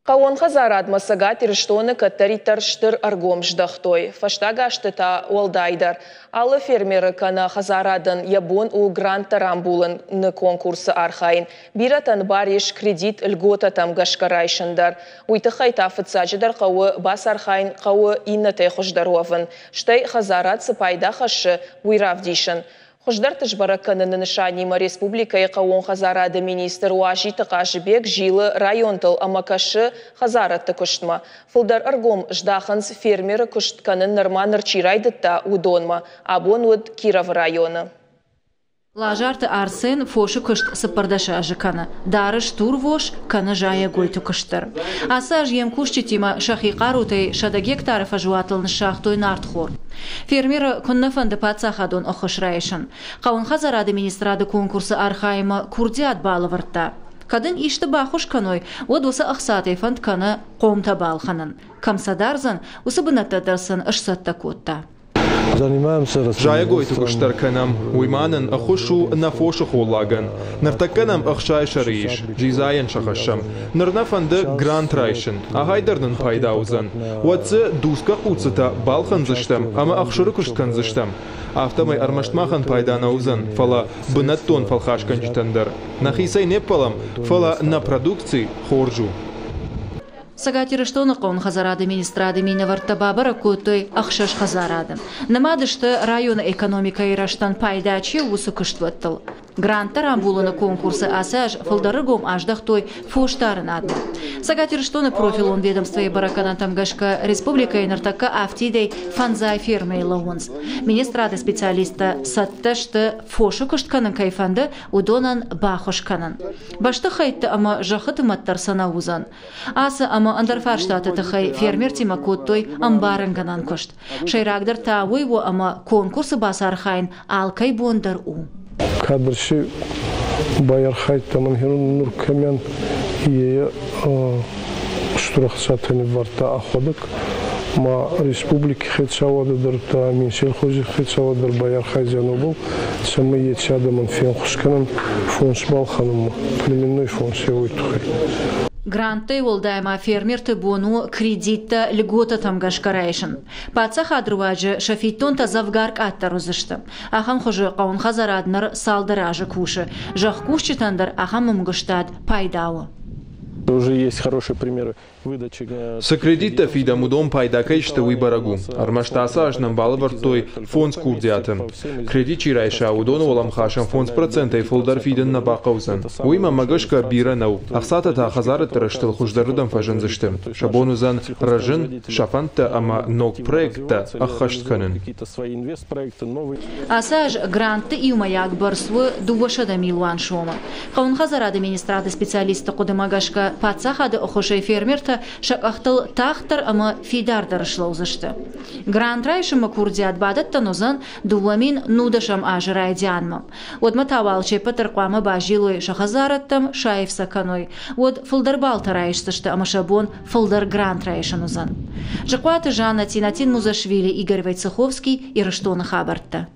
Қауын қазарад масагат ирштоны каттаритар штыр аргом ждахтой. Фаштага штыта олдайдар. Алы фермеры кана хазарадын ябон у грант тарамбулын на конкурсы архайн. Биратан бариш кредит льгота там гашкарайшындар. Уйты хайта фыцаджидар қауы бас архайн қауы иннатай хождаровын. Штай хазарад сыпайда хашы уйравдишын. Хождар тышбаракканы нышанима республика и қауын хазарады министр Уажиты Қажыбек жилы районтыл амакашы хазаратты күштма. Фылдар аргом ждаханс фермері күштканын нырма нырчирайдытта удонма, абон уд Киров районы. Лажарты Арсен фошы күшт сыпырдаша ажыканы. Дарыш турвош каны жая гойту күштір. Аса жем күштетима шахиқарутай шада гектары фажуатылны шахтой нартхор. Фермері күнні фанды патсахадон оқышрайшын. Қауын хазарады министрады конкурсы архайма курдиат балы выртта. Кадын ишті бақуш каной, од осы ақсатай фанд каны қомта балханын. Камсадарзан, осы бұнаттадырсын ұшсатта котта. Жая гойту күштар канам, уйманын ахушу нафошу холлаган. Нартаканам ахшай шариш, жизайын шахашам. Нырна фанды грант райшын, агайдырнын пайдаузан. Уатсы дуска хуцыта балхан зыштам, ама ахшуры күшткан зыштам. Автомай армаштмахан пайдана узан, фала бынаттон фалхашкан житандар. Нахисай непалам, фала на продукции хоржу. Сагатирыштоны қауын хазарады министрады мені варттабабара көтой ақшаш хазарады. Намадышты район экономика ираштан пайдачы усы күштваттыл. Гранттар амбулыны конкурсы асаж фылдары гом аждахтой фоштарын ады. Сагатирыштоны профилон ведомстве бараканан тамгашка республика инартака автидей фанзай фермей лауынс. Министрады специалиста сатташты фошы күштканын кайфанды удонан бахошканын. Башты хайтты ама жақыты маттар сана узан. Асы ама андарфарштаты тахай фермер тима коттой амбарынганан күшт. Шайрагдар тауйву ама конкурсы басар хайн алкай бондар у. Кадрши байархайт таман херун нур камян и штурахсатыны варта аходык ма республики хетсавадыдыр та минсел хожи хетсавадыр байархай жанубул самы етсядаман фен хусканан фонс балханым племенной фонс явойтухай. Гранты олдайма фермерты бону кредитта льгота тамгашкарайшын. Патса хадруважы шафиттон тазавгарк аттар узышты. Ахам хожы қауын хазараднар салдыражы кушы. Жақ кушчитандар ахам мымгыштад пайдауы. Уже есть хорошие примеры выдачи. С кредитов и дамудом пайдакайшты уйбарагу. Армаштаса ажнам балывартой фонд курдиатым. Кредит чирайша удону оламхашам фонд процентай фолдар фиден на бақаузан. Уйма магашка биранау. Ахсата та хазары тырыштыл хуждарыдам фажынзыштым. Шабонузан ражын шафанта ама ног проекта ахаштканын. Асаж гранты и умаяк барсвы дувашада милуан шома. Қауын хазарады министрады специалисты қуды магашка патсахады охошай фермерта шакахтыл тахтар ама фидардар шлаузышты. Грант райшыма курдиат бадаттан озан дуламин нудашам ажырай дианмам. Од матавалчай патырқвама бажилой шахазараттам шаев саканой. Од фылдар райшсышты ама шабон фылдар грант райшын озан. Жакваты Жанна Тинатин Музашвили Игорь Войцеховский и Рыштоны хабартта.